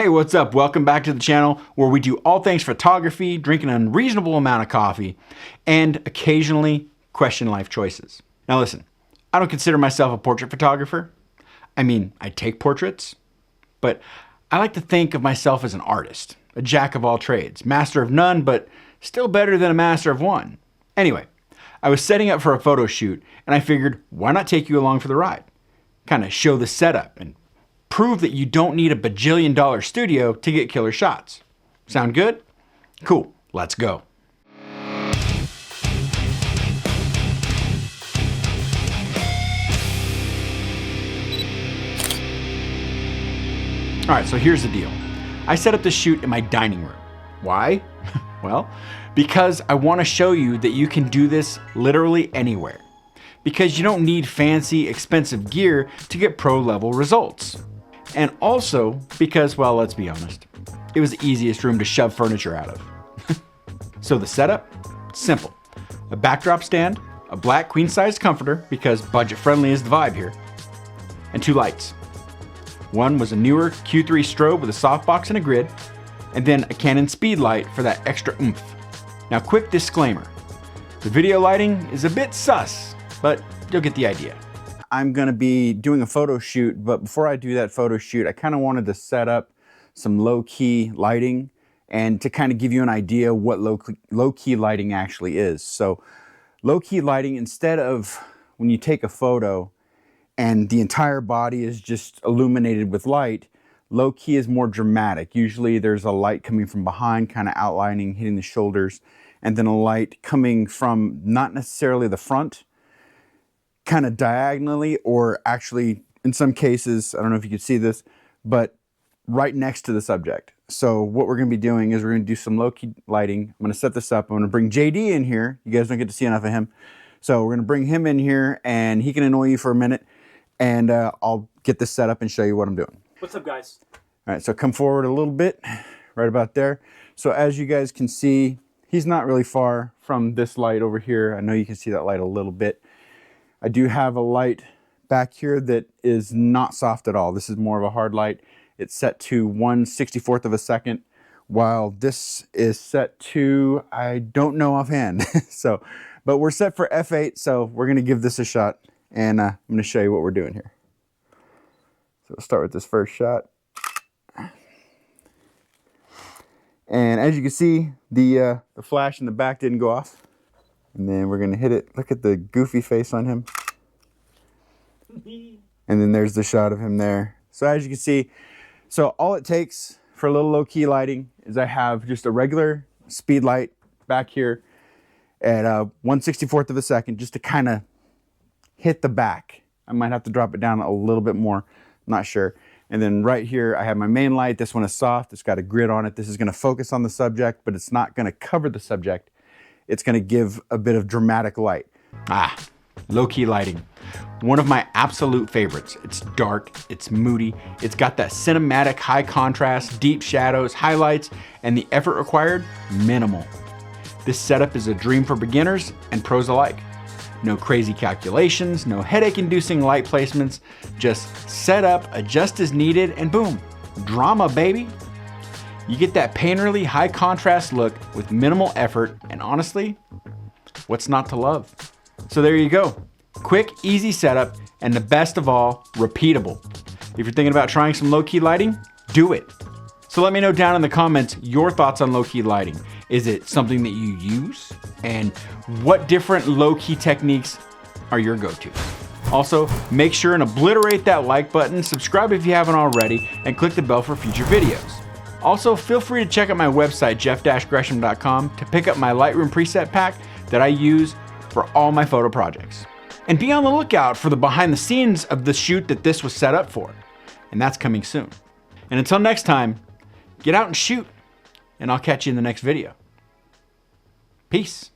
Hey, what's up? Welcome back to the channel where we do all things photography, drink an unreasonable amount of coffee, and occasionally question life choices. Now listen, I don't consider myself a portrait photographer. I mean, I take portraits, but I like to think of myself as an artist, a jack of all trades, master of none, but still better than a master of one. Anyway, I was setting up for a photo shoot and I figured, why not take you along for the ride? Kind of show the setup and prove that you don't need a bajillion-dollar studio to get killer shots. Sound good? Cool, let's go. All right, so here's the deal. I set up this shoot in my dining room. Why? Well, because I want to show you that you can do this literally anywhere. Because you don't need fancy, expensive gear to get pro-level results. And also because, well, let's be honest, it was the easiest room to shove furniture out of. So the setup? Simple. A backdrop stand, a black queen-sized comforter, because budget-friendly is the vibe here, and two lights. One was a newer Q3 strobe with a softbox and a grid, and then a Canon speed light for that extra oomph. Now, quick disclaimer. The video lighting is a bit sus, but you'll get the idea. I'm gonna be doing a photo shoot, but before I do that photo shoot, I kind of wanted to set up some low-key lighting and to kind of give you an idea what low-key lighting actually is. So low-key lighting, instead of when you take a photo and the entire body is just illuminated with light, low-key is more dramatic. Usually there's a light coming from behind, kind of outlining, hitting the shoulders, and then a light coming from not necessarily the front, kind of diagonally, or actually in some cases, I don't know if you can see this, but right next to the subject. So what we're going to be doing is we're going to do some low-key lighting. I'm going to set this up. I'm going to bring JD in here. You guys don't get to see enough of him. So we're going to bring him in here and he can annoy you for a minute, and I'll get this set up and show you what I'm doing. What's up, guys? All right, so come forward a little bit, right about there. So as you guys can see, he's not really far from this light over here. I know you can see that light a little bit. I do have a light back here that is not soft at all. This is more of a hard light. It's set to 1/64th of a second, while this is set to, I don't know offhand. But we're set for f8, so we're gonna give this a shot, and I'm gonna show you what we're doing here. So we'll start with this first shot. And as you can see, the flash in the back didn't go off. And then we're gonna hit it. Look at the goofy face on him. And then there's the shot of him there. So as you can see, so all it takes for a little low-key lighting is I have just a regular speed light back here at 1/64th of a second, just to kind of hit the back. I might have to drop it down a little bit more, not sure. And then right here, I have my main light. This one is soft. It's got a grid on it. This is gonna focus on the subject, but it's not gonna cover the subject. It's gonna give a bit of dramatic light. Low-key lighting. One of my absolute favorites. It's dark, it's moody, it's got that cinematic high contrast, deep shadows, highlights, and the effort required, minimal. This setup is a dream for beginners and pros alike. No crazy calculations, no headache-inducing light placements, just set up, adjust as needed, and boom, drama, baby. You get that painterly high contrast look with minimal effort, and honestly, what's not to love? So there you go. Quick, easy setup, and the best of all, repeatable. If you're thinking about trying some low-key lighting, do it. So let me know down in the comments your thoughts on low-key lighting. Is it something that you use? And what different low-key techniques are your go-to? Also, make sure and obliterate that like button, subscribe if you haven't already, and click the bell for future videos. Also, feel free to check out my website, jeff-gresham.com, to pick up my Lightroom preset pack that I use for all my photo projects. And be on the lookout for the behind the scenes of the shoot that this was set up for. And that's coming soon. And until next time, get out and shoot, and I'll catch you in the next video. Peace.